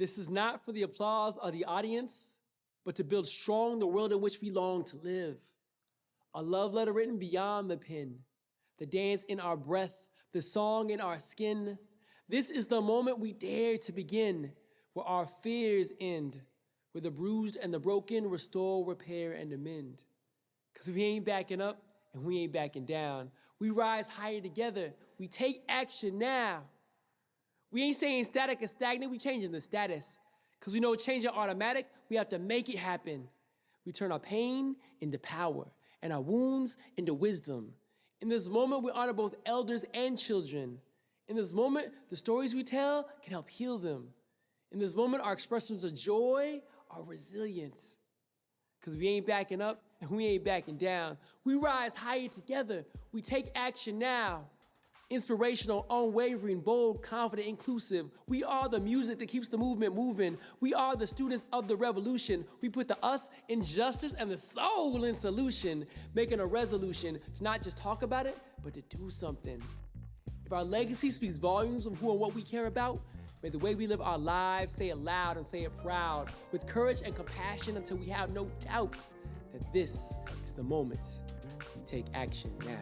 This is not for the applause of the audience, but to build strong the world in which we long to live. A love letter written beyond the pen, the dance in our breath, the song in our skin. This is the moment we dare to begin, where our fears end, where the bruised and the broken restore, repair, and amend. Because we ain't backing up and we ain't backing down. We rise higher together. We take action now. We ain't staying static or stagnant, we changing the status. Because we know changing automatic, we have to make it happen. We turn our pain into power and our wounds into wisdom. In this moment, we honor both elders and children. In this moment, the stories we tell can help heal them. In this moment, our expressions of joy are resilience. Because we ain't backing up and we ain't backing down. We rise higher together. We take action now. Inspirational, unwavering, bold, confident, inclusive. We are the music that keeps the movement moving. We are the students of the revolution. We put the us in justice and the soul in solution, making a resolution to not just talk about it, but to do something. If our legacy speaks volumes of who and what we care about, may the way we live our lives say it loud and say it proud, with courage and compassion until we have no doubt that this is the moment we take action now.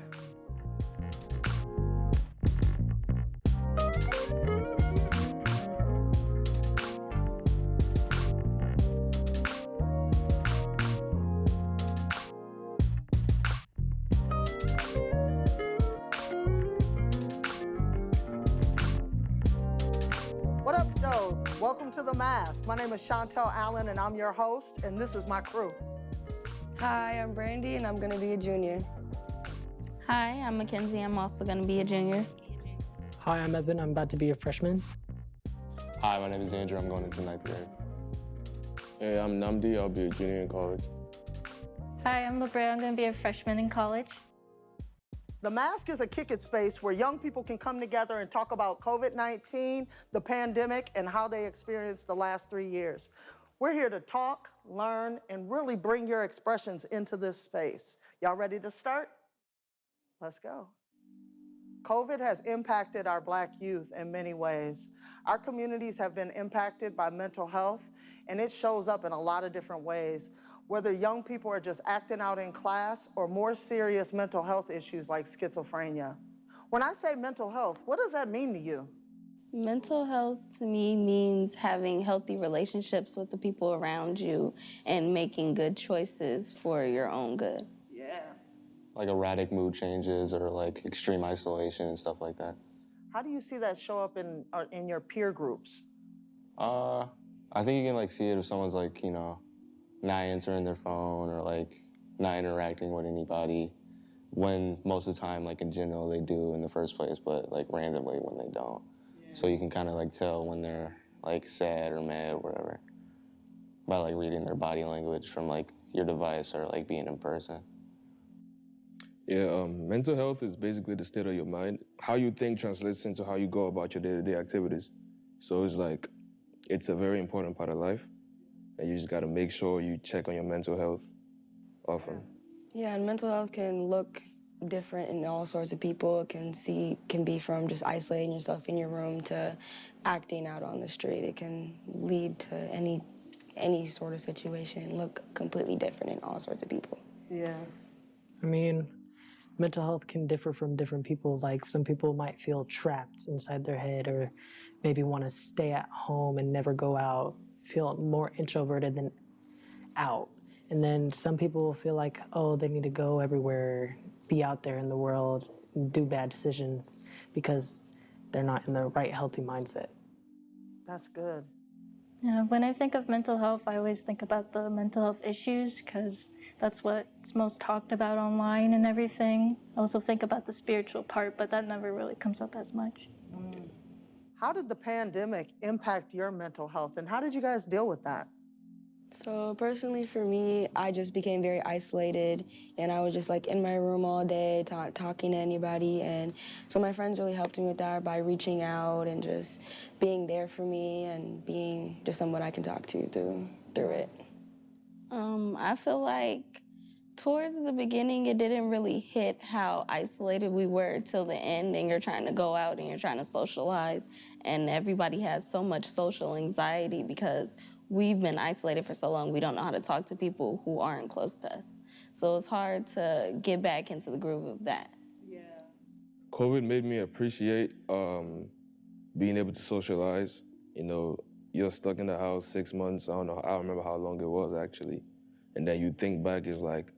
What up, yo? Welcome to The Mask. My name is Chantel Allen, and I'm your host, and this is my crew. Hi, I'm Brandy, and I'm going to be a junior. Hi, I'm Mackenzie. I'm also going to be a junior. Hi, I'm Evan. I'm about to be a freshman. Hi, my name is Andrew. I'm going into 9th grade. Hey, I'm Namdi. I'll be a junior in college. Hi, I'm Labrea. I'm going to be a freshman in college. The Mask is a kick-it space where young people can come together and talk about COVID-19, the pandemic, and how they experienced the last 3 years. We're here to talk, learn, and really bring your expressions into this space. Y'all ready to start? Let's go. COVID has impacted our Black youth in many ways. Our communities have been impacted by mental health, and it shows up in a lot of different ways, whether young people are just acting out in class or more serious mental health issues like schizophrenia. When I say mental health, what does that mean to you? Mental health to me means having healthy relationships with the people around you and making good choices for your own good. Yeah. Like erratic mood changes or like extreme isolation and stuff like that. How do you see that show up in your peer groups? I think you can like see it if someone's like, not answering their phone or like not interacting with anybody when most of the time, like in general, they do in the first place, but like randomly when they don't. Yeah. So you can kind of like tell when they're like sad or mad or whatever by like reading their body language from like your device or like being in person. Yeah, mental health is basically the state of your mind. How you think translates into how you go about your day-to-day activities. So it's a very important part of life, and you just gotta make sure you check on your mental health often. Yeah, and mental health can look different in all sorts of people. It can be from just isolating yourself in your room to acting out on the street. It can lead to any sort of situation and look completely different in all sorts of people. Yeah. I mean, mental health can differ from different people. Like some people might feel trapped inside their head or maybe want to stay at home and never go out, feel more introverted than out. And then some people feel like, oh, they need to go everywhere, be out there in the world, do bad decisions because they're not in the right healthy mindset. That's good. Yeah, when I think of mental health, I always think about the mental health issues because that's what's most talked about online and everything. I also think about the spiritual part, but that never really comes up as much. How did the pandemic impact your mental health, and how did you guys deal with that? So personally for me, I just became very isolated, and I was just like in my room all day, talking to anybody. And so my friends really helped me with that by reaching out and just being there for me and being just someone I can talk to through it. I feel like Towards the beginning, it didn't really hit how isolated we were till the end, and you're trying to go out and you're trying to socialize, and everybody has so much social anxiety because we've been isolated for so long, we don't know how to talk to people who aren't close to us. So it's hard to get back into the groove of that. Yeah. COVID made me appreciate being able to socialize. You know, you're stuck in the house 6 months, I don't remember how long it was actually. And then you think back, it's like,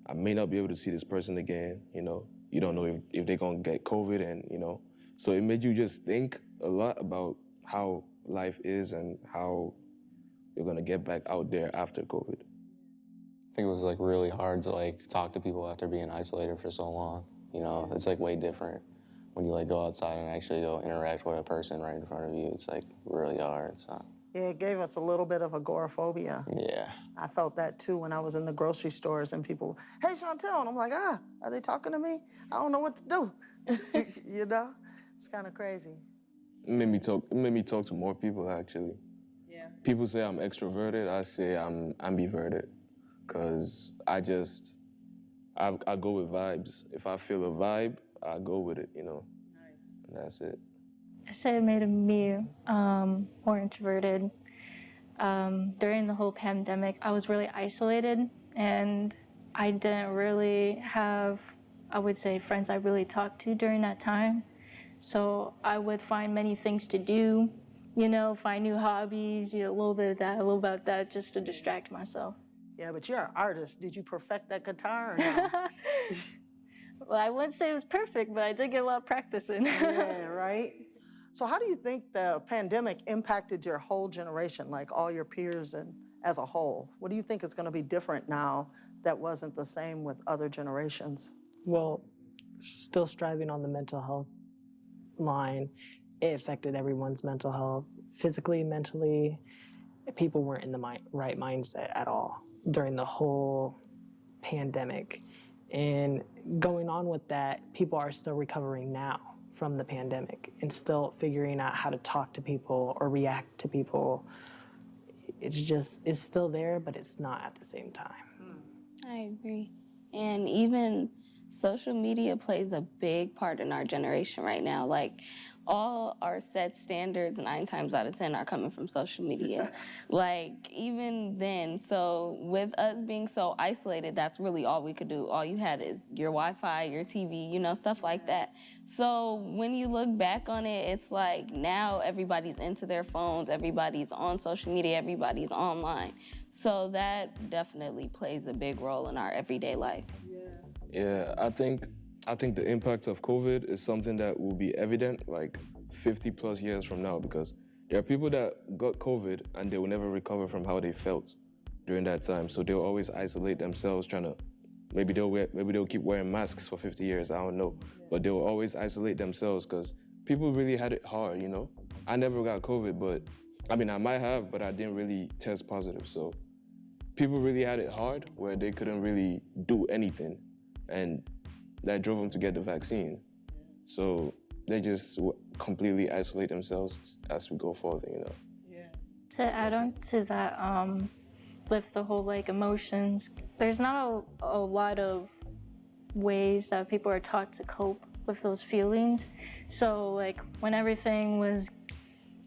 I may not be able to see this person again, you know. You don't know if they're gonna get COVID and, you know. So it made you just think a lot about how life is and how you're gonna get back out there after COVID. I think it was like really hard to like talk to people after being isolated for so long. You know, it's like way different when you like go outside and actually go interact with a person right in front of you. It's like really hard. So. Yeah, it gave us a little bit of agoraphobia. Yeah. I felt that too when I was in the grocery stores and people, hey, Chantel, and I'm like, are they talking to me? I don't know what to do. You know? It's kind of crazy. It made me talk to more people actually. Yeah. People say I'm extroverted, I say I'm ambiverted. Cause I go with vibes. If I feel a vibe, I go with it, you know? Nice. And that's it. I say it made me more introverted. During the whole pandemic, I was really isolated, and I didn't really have, I would say, friends I really talked to during that time. So I would find many things to do, you know, find new hobbies, a little bit of that, a little about that, just to distract myself. Yeah, but you're an artist. Did you perfect that guitar or no? Well, I wouldn't say it was perfect, but I did get a lot of practice in. Yeah, right? So how do you think the pandemic impacted your whole generation, like all your peers and as a whole? What do you think is going to be different now that wasn't the same with other generations? Well, still striving on the mental health line, it affected everyone's mental health. Physically, mentally, people weren't in the right mindset at all during the whole pandemic. And going on with that, people are still recovering now from the pandemic and still figuring out how to talk to people or react to people. It's still there, but it's not at the same time. I agree. And even social media plays a big part in our generation right now. Like, all our set standards 9 times out of 10 are coming from social media. Like, even then, so with us being so isolated, that's really all we could do. All you had is your Wi-Fi, your TV, you know, stuff like that. So when you look back on it, it's like now everybody's into their phones, everybody's on social media, everybody's online. So that definitely plays a big role in our everyday life. Yeah, I think the impact of COVID is something that will be evident like 50 plus years from now, because there are people that got COVID and they will never recover from how they felt during that time. So they'll always isolate themselves, maybe they'll keep wearing masks for 50 years, I don't know. But they'll always isolate themselves because people really had it hard, you know? I never got COVID, but I mean, I might have, but I didn't really test positive. So people really had it hard where they couldn't really do anything. And that drove them to get the vaccine. So they just completely isolate themselves as we go further, you know? Yeah. To add on to that, with the whole like emotions, there's not a lot of ways that people are taught to cope with those feelings. So like when everything was,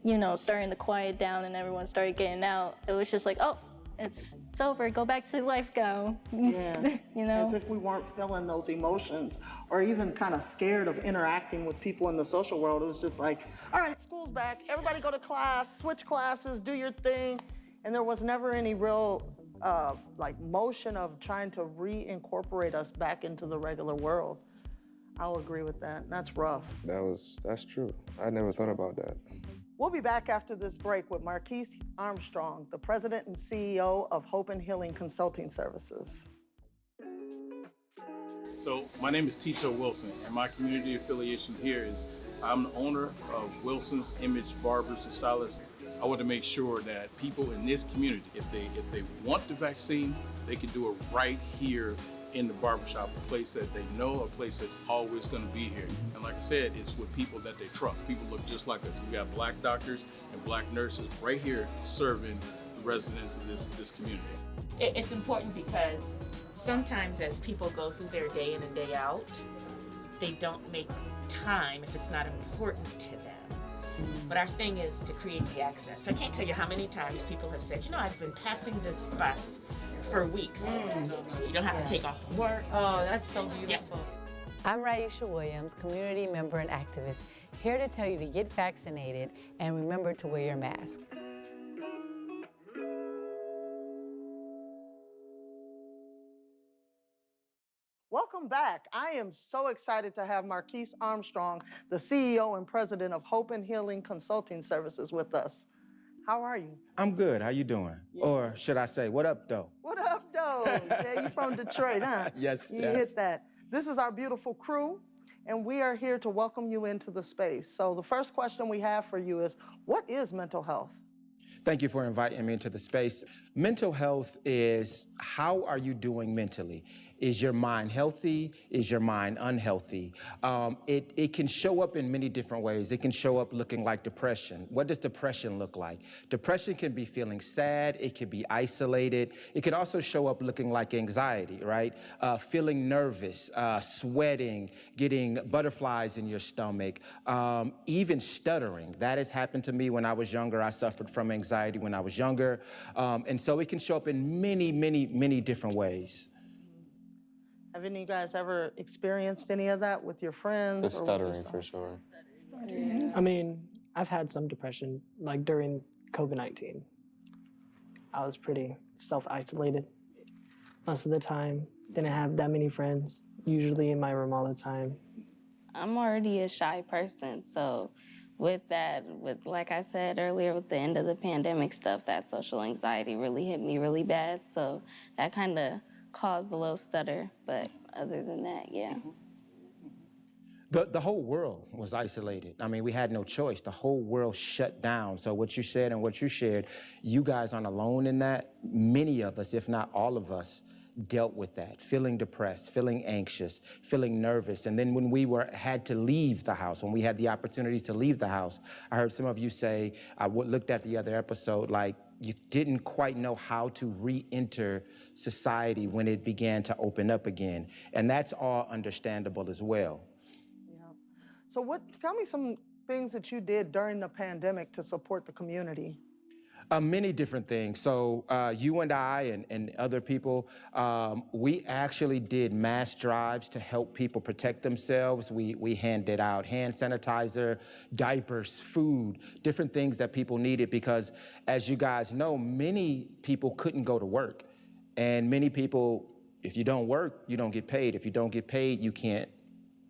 you know, starting to quiet down and everyone started getting out, it was just like, oh, it's over, go back to life, go. Yeah. You know? As if we weren't feeling those emotions or even kind of scared of interacting with people in the social world. It was just like, all right, school's back, everybody go to class, switch classes, do your thing. And there was never any real like motion of trying to reincorporate us back into the regular world. I'll agree with that. That's rough. That's true. I never thought about that. We'll be back after this break with Marquise Armstrong, the president and CEO of Hope and Healing Consulting Services. So my name is Tito Wilson, and my community affiliation here is I'm the owner of Wilson's Image Barbers and Stylists. I want to make sure that people in this community, if they want the vaccine, they can do it right here in the barbershop, a place that they know, a place that's always going to be here. And like I said, it's with people that they trust. People look just like us. We got Black doctors and Black nurses right here serving the residents of this community. It's important because sometimes as people go through their day in and day out, they don't make time if it's not important to them. But our thing is to create the access. So I can't tell you how many times people have said, you know, I've been passing this bus for weeks. You don't have to take off from work. Oh, that's so beautiful. Yeah. I'm Raisha Williams, community member and activist, here to tell you to get vaccinated and remember to wear your mask. Welcome back. I am so excited to have Marquise Armstrong, the CEO and president of Hope and Healing Consulting Services with us. How are you? I'm good. How you doing? Yeah. Or should I say, what up, though? What up, though? Yeah, you from Detroit, huh? Yes, You hit that. This is our beautiful crew, and we are here to welcome you into the space. So the first question we have for you is, what is mental health? Thank you for inviting me into the space. Mental health is how are you doing mentally? Is your mind healthy? Is your mind unhealthy? It can show up in many different ways. It can show up looking like depression. What does depression look like? Depression can be feeling sad. It can be isolated. It can also show up looking like anxiety, right? Feeling nervous, sweating, getting butterflies in your stomach, even stuttering. That has happened to me when I was younger. I suffered from anxiety when I was younger. And so it can show up in many, many, many different ways. Have any of you guys ever experienced any of that with your friends? The stuttering, for sure. I mean, I've had some depression, like during COVID-19. I was pretty self-isolated most of the time. Didn't have that many friends, usually in my room all the time. I'm already a shy person, so with that, like I said earlier, with the end of the pandemic stuff, that social anxiety really hit me really bad, so that kind of caused a little stutter, but other than that, yeah. The whole world was isolated. I mean, we had no choice. The whole world shut down. So what you said and what you shared, you guys aren't alone in that. Many of us, if not all of us, dealt with that, feeling depressed, feeling anxious, feeling nervous. And then when we had to leave the house, when we had the opportunity to leave the house, I heard some of you say, I looked at the other episode, like you didn't quite know how to re-enter society when it began to open up again. And that's all understandable as well. Yeah. So tell me some things that you did during the pandemic to support the community. Many different things. So you and I and other people, we actually did mass drives to help people protect themselves. We handed out hand sanitizer, diapers, food, different things that people needed because, as you guys know, many people couldn't go to work. And many people, if you don't work, you don't get paid. If you don't get paid, you can't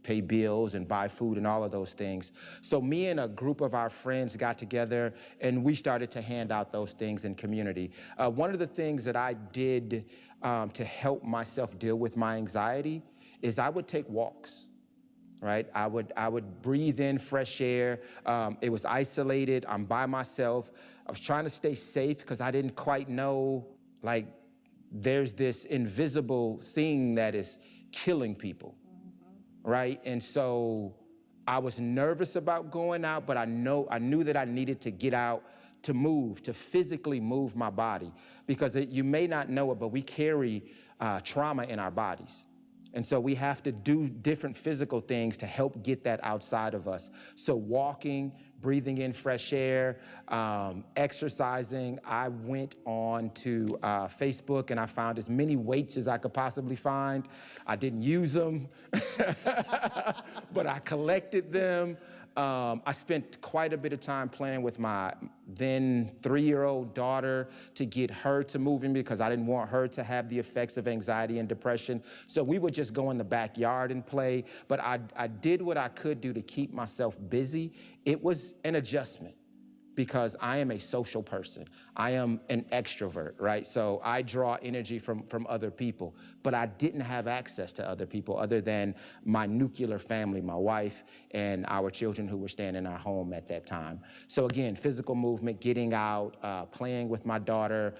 pay bills and buy food and all of those things. So me and a group of our friends got together and we started to hand out those things in community. One of the things that I did to help myself deal with my anxiety is I would take walks, right? I would breathe in fresh air. It was isolated, I'm by myself. I was trying to stay safe because I didn't quite know, like, there's this invisible thing that is killing people. Right? And so I was nervous about going out, but I knew that I needed to get out to move, to physically move my body. Because you may not know it, but we carry trauma in our bodies. And so we have to do different physical things to help get that outside of us. So walking, breathing in fresh air, exercising. I went on to Facebook and I found as many weights as I could possibly find. I didn't use them, but I collected them. I spent quite a bit of time playing with my then 3-year-old daughter to get her to moving because I didn't want her to have the effects of anxiety and depression. So we would just go in the backyard and play, but I did what I could do to keep myself busy. It was an adjustment because I am a social person. I am an extrovert, right? So I draw energy from other people, but I didn't have access to other people other than my nuclear family, my wife and our children who were staying in our home at that time. So again, physical movement, getting out, playing with my daughter,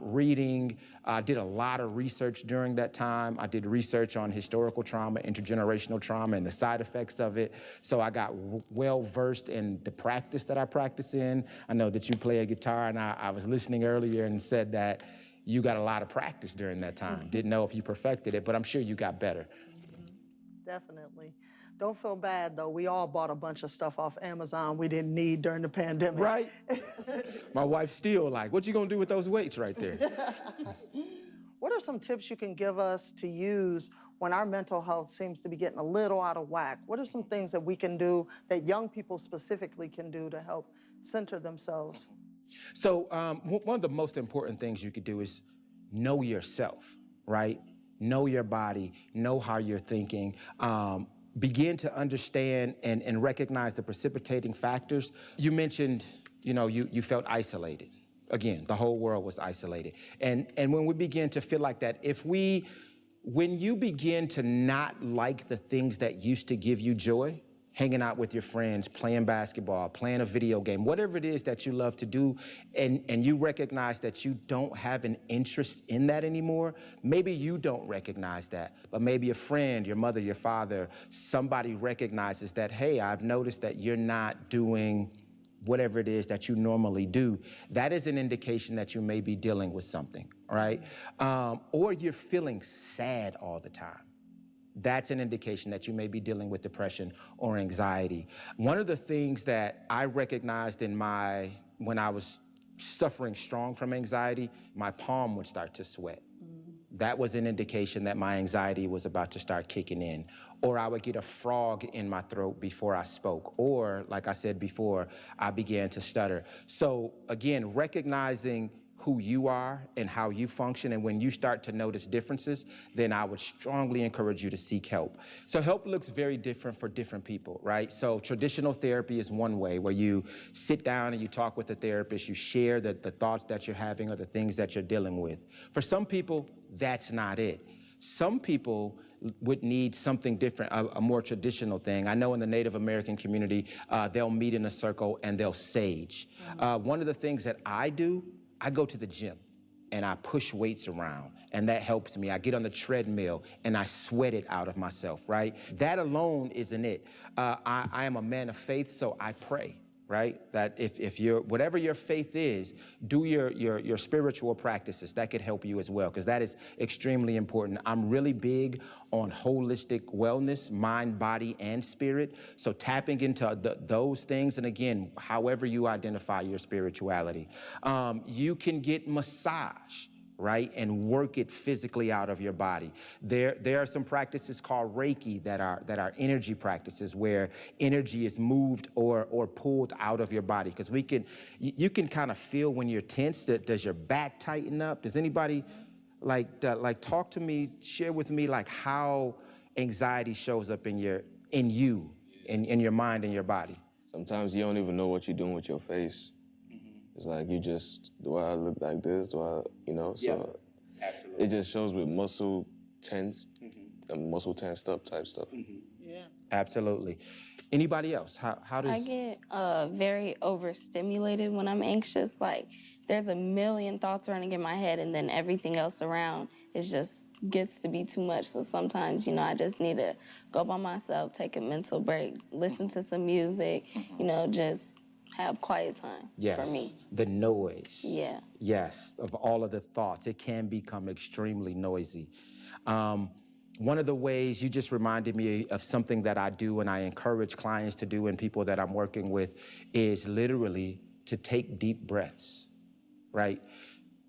reading, I did a lot of research during that time. I did research on historical trauma, intergenerational trauma, and the side effects of it. So I got well versed in the practice that I practice in. I know that you play a guitar, and I was listening earlier and said that you got a lot of practice during that time. Didn't know if you perfected it, but I'm sure you got better. Definitely. Don't feel bad, though. We all bought a bunch of stuff off Amazon we didn't need during the pandemic. Right? My wife's still like, what you gonna do with those weights right there? What are some tips you can give us to use when our mental health seems to be getting a little out of whack? What are some things that we can do, that young people specifically can do to help center themselves? So one of the most important things you could do is know yourself, right? Know your body, know how you're thinking. Begin to understand and recognize the precipitating factors. You mentioned, you felt isolated. Again, the whole world was isolated. And when we begin to feel like that, when you begin to not like the things that used to give you joy, hanging out with your friends, playing basketball, playing a video game, whatever it is that you love to do, and you recognize that you don't have an interest in that anymore, maybe you don't recognize that, but maybe a friend, your mother, your father, somebody recognizes that, hey, I've noticed that you're not doing whatever it is that you normally do. That is an indication that you may be dealing with something, right? Or you're feeling sad all the time. That's an indication that you may be dealing with depression or anxiety. One of the things that I recognized when I was suffering strong from anxiety, my palm would start to sweat. That was an indication that my anxiety was about to start kicking in. Or I would get a frog in my throat before I spoke. Or, like I said before, I began to stutter. So again, recognizing who you are and how you function, and when you start to notice differences, then I would strongly encourage you to seek help. So help looks very different for different people, right? So traditional therapy is one way, where you sit down and you talk with a therapist, you share the thoughts that you're having or the things that you're dealing with. For some people, that's not it. Some people would need something different, a more traditional thing. I know in the Native American community, they'll meet in a circle and they'll sage. One of the things that I do, I go to the gym and I push weights around, and that helps me. I get on the treadmill and I sweat it out of myself, right? That alone isn't it. I am a man of faith, so I pray, right? That if you're, whatever your faith is, do your spiritual practices. That could help you as well, because that is extremely important. I'm really big on holistic wellness, mind, body, and spirit. So tapping into those things, and again, however you identify your spirituality. You can get massage, right, and work it physically out of your body. There are some practices called Reiki that are energy practices, where energy is moved or pulled out of your body. Because you can kind of feel when you're tense. Does your back tighten up? Does anybody talk to me, share with me like how anxiety shows up in you, in your mind and your body? Sometimes you don't even know what you're doing with your face. It's like you just, do I look like this? Do I, So absolutely. It just shows with muscle tensed, muscle tensed up type stuff. Yeah. Absolutely. Anybody else? How does... I get very overstimulated when I'm anxious. Like, there's a million thoughts running in my head, and then everything else around gets to be too much. So sometimes, I just need to go by myself, take a mental break, listen to some music, just have quiet time for me. The noise. Yeah. Yes, of all of the thoughts. It can become extremely noisy. One of the ways, you just reminded me of something that I do and I encourage clients to do and people that I'm working with, is literally to take deep breaths, right?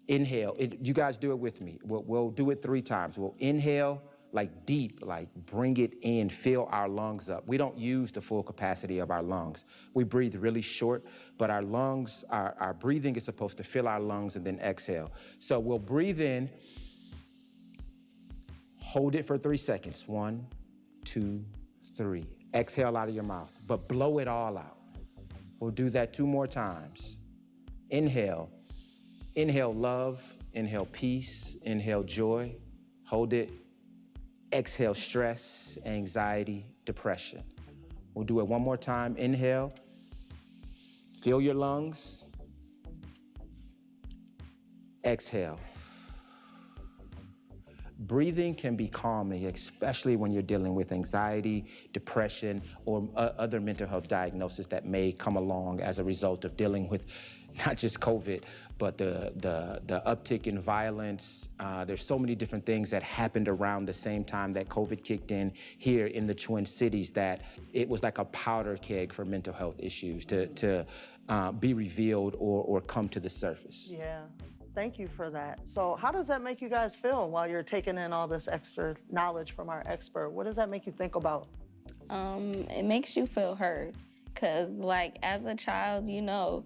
Inhale. You guys do it with me. We'll do it 3 times. We'll inhale, like deep, like bring it in, fill our lungs up. We don't use the full capacity of our lungs. We breathe really short, but our lungs, our breathing is supposed to fill our lungs and then exhale. So we'll breathe in, hold it for 3 seconds. 1, 2, 3. Exhale out of your mouth, but blow it all out. We'll do that 2 more times. Inhale. Inhale love, inhale peace, inhale joy. Hold it. Exhale stress, anxiety, depression. We'll do it 1 more time. Inhale. Fill your lungs. Exhale. breathing can be calming, especially when you're dealing with anxiety, depression, or other mental health diagnoses that may come along as a result of dealing with not just COVID, but the uptick in violence. There's so many different things that happened around the same time that COVID kicked in here in the Twin Cities that it was like a powder keg for mental health issues to be revealed or come to the surface. Yeah. Thank you for that. So how does that make you guys feel while you're taking in all this extra knowledge from our expert? What does that make you think about? It makes you feel heard. Because, like, as a child, you know,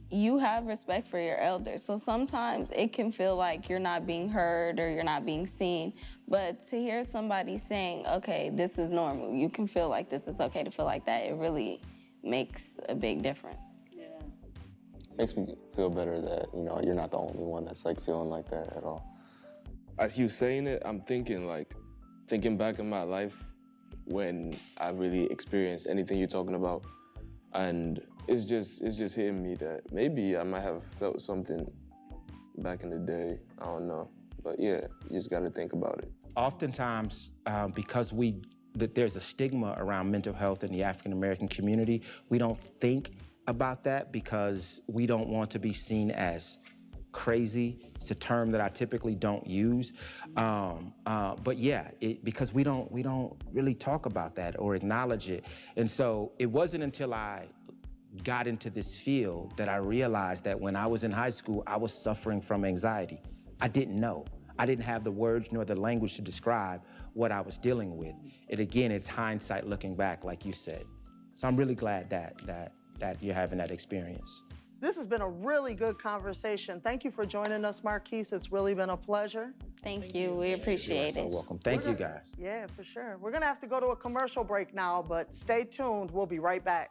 you have respect for your elders. So sometimes it can feel like you're not being heard or you're not being seen. But to hear somebody saying, okay, this is normal, you can feel like this is okay to feel like that, it really makes a big difference. Makes me feel better that, you know, you're not the only one that's like feeling like that at all. As you saying it, I'm thinking back in my life when I really experienced anything you're talking about. And it's just hitting me that maybe I might have felt something back in the day. I don't know. But yeah, you just got to think about it. Oftentimes, because there's a stigma around mental health in the African American community, we don't think about that because we don't want to be seen as crazy. It's a term that I typically don't use. But yeah, because we don't really talk about that or acknowledge it. And so it wasn't until I got into this field that I realized that when I was in high school, I was suffering from anxiety. I didn't know. I didn't have the words nor the language to describe what I was dealing with. And again, it's hindsight looking back, like you said. So I'm really glad that you're having that experience. This has been a really good conversation. Thank you for joining us, Marquise. It's really been a pleasure. Thank you. We appreciate it. You're so welcome. Thank you, guys. Yeah, for sure. We're gonna have to go to a commercial break now, but stay tuned. We'll be right back.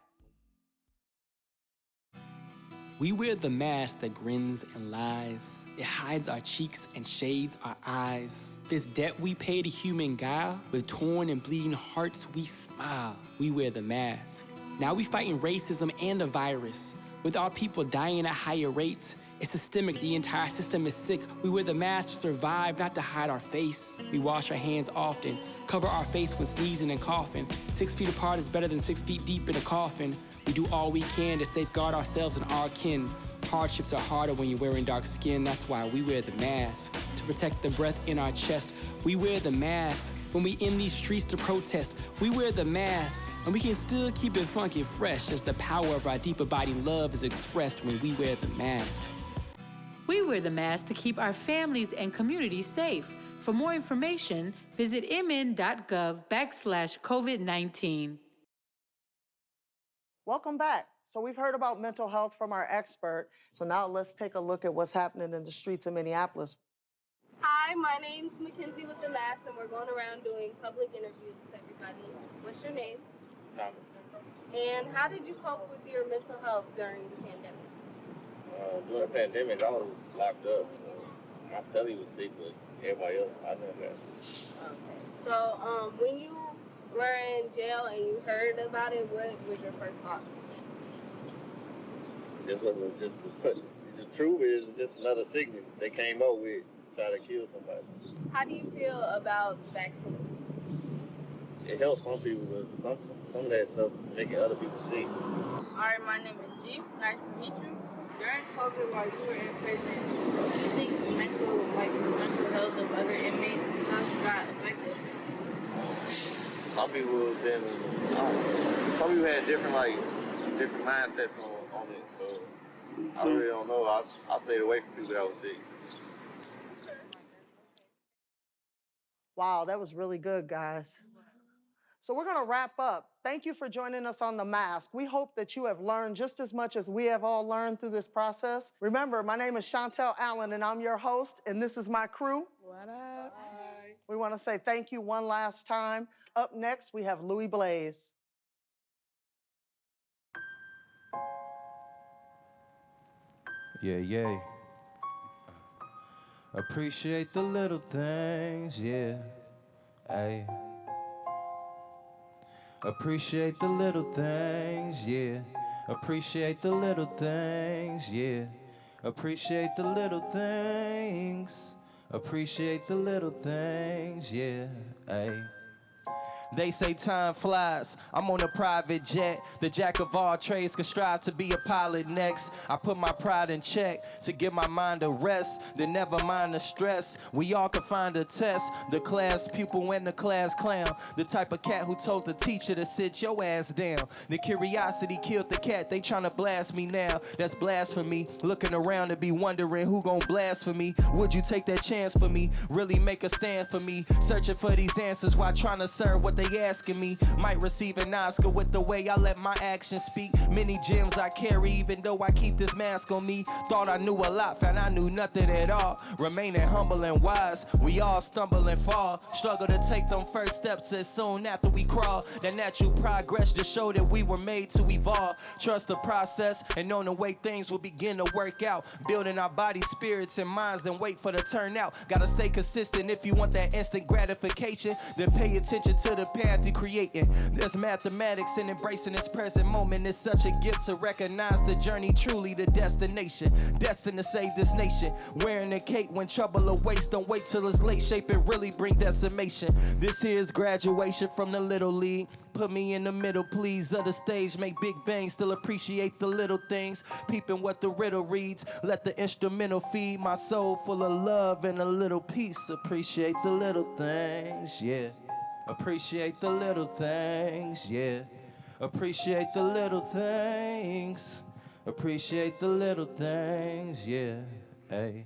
We wear the mask that grins and lies. It hides our cheeks and shades our eyes. This debt we pay to human guile, with torn and bleeding hearts we smile. We wear the mask. Now we fighting racism and a virus. With our people dying at higher rates, it's systemic, the entire system is sick. We wear the mask to survive, not to hide our face. We wash our hands often, cover our face when sneezing and coughing. 6 feet apart is better than 6 feet deep in a coffin. We do all we can to safeguard ourselves and our kin. Hardships are harder when you're wearing dark skin, that's why we wear the mask. To protect the breath in our chest, we wear the mask. When we in these streets to protest, we wear the mask. And we can still keep it funky fresh as the power of our deep abiding love is expressed when we wear the mask. We wear the mask to keep our families and communities safe. For more information, visit mn.gov/COVID-19. Welcome back. So we've heard about mental health from our expert. So now let's take a look at what's happening in the streets of Minneapolis. Hi, my name's Mackenzie with the Mask, and we're going around doing public interviews with everybody. What's your name? Thomas. And how did you cope with your mental health during the pandemic? During the pandemic, I was locked up. So my celly was sick, but everybody else, I never got sick. Okay. So when you were in jail and you heard about it, what was your first thoughts? This wasn't just the truth. It was just another sickness they came up with, try to kill somebody. How do you feel about the vaccine? It helps some people, but some of that stuff making other people sick. All right, my name is G. Nice to meet you. During COVID, while you were in prison, do you think the mental health of other inmates got affected? Some people had different mindsets on it. So I really don't know. I stayed away from people that was sick. Wow, that was really good, guys. So we're gonna wrap up. Thank you for joining us on The Mask. We hope that you have learned just as much as we have all learned through this process. Remember, my name is Chantel Allen, and I'm your host, and this is my crew. What up? Hi. We wanna say thank you one last time. Up next, we have Louis Blaze. Yeah. Appreciate the little things, yeah. Ay. Appreciate the little things, yeah. Appreciate the little things, yeah. Appreciate the little things. Appreciate the little things, yeah, ayy. They say time flies, I'm on a private jet. The jack of all trades could strive to be a pilot next. I put my pride in check to give my mind a rest. Then never mind the stress, we all can find a test. The class pupil and the class clown. The type of cat who told the teacher to sit your ass down. The curiosity killed the cat, they tryna blast me now. That's blasphemy, looking around and be wondering who gon' blaspheme. Would you take that chance for me, really make a stand for me? Searching for these answers while trying to serve what they asking me. Might receive an Oscar with the way I let my actions speak. Many gems I carry even though I keep this mask on me. Thought I knew a lot, found I knew nothing at all. Remaining humble and wise, we all stumble and fall. Struggle to take them first steps as soon after we crawl. The natural progress to show that we were made to evolve. Trust the process and on the way things will begin to work out. Building our bodies, spirits, and minds, then wait for the turnout. Gotta stay consistent if you want that instant gratification. Then pay attention to the path you're creating. There's mathematics in embracing this present moment. It's such a gift to recognize the journey, truly the destination. Destined to save this nation. Wearing a cape when trouble awaits. Don't wait till it's late, shape and really bring decimation. This here is graduation from the little league. Put me in the middle, please, of the stage. Make big bangs, still appreciate the little things. Peeping what the riddle reads. Let the instrumental feed my soul full of love and a little peace. Appreciate the little things, yeah. Appreciate the little things, yeah. Appreciate the little things. Appreciate the little things, yeah. Hey.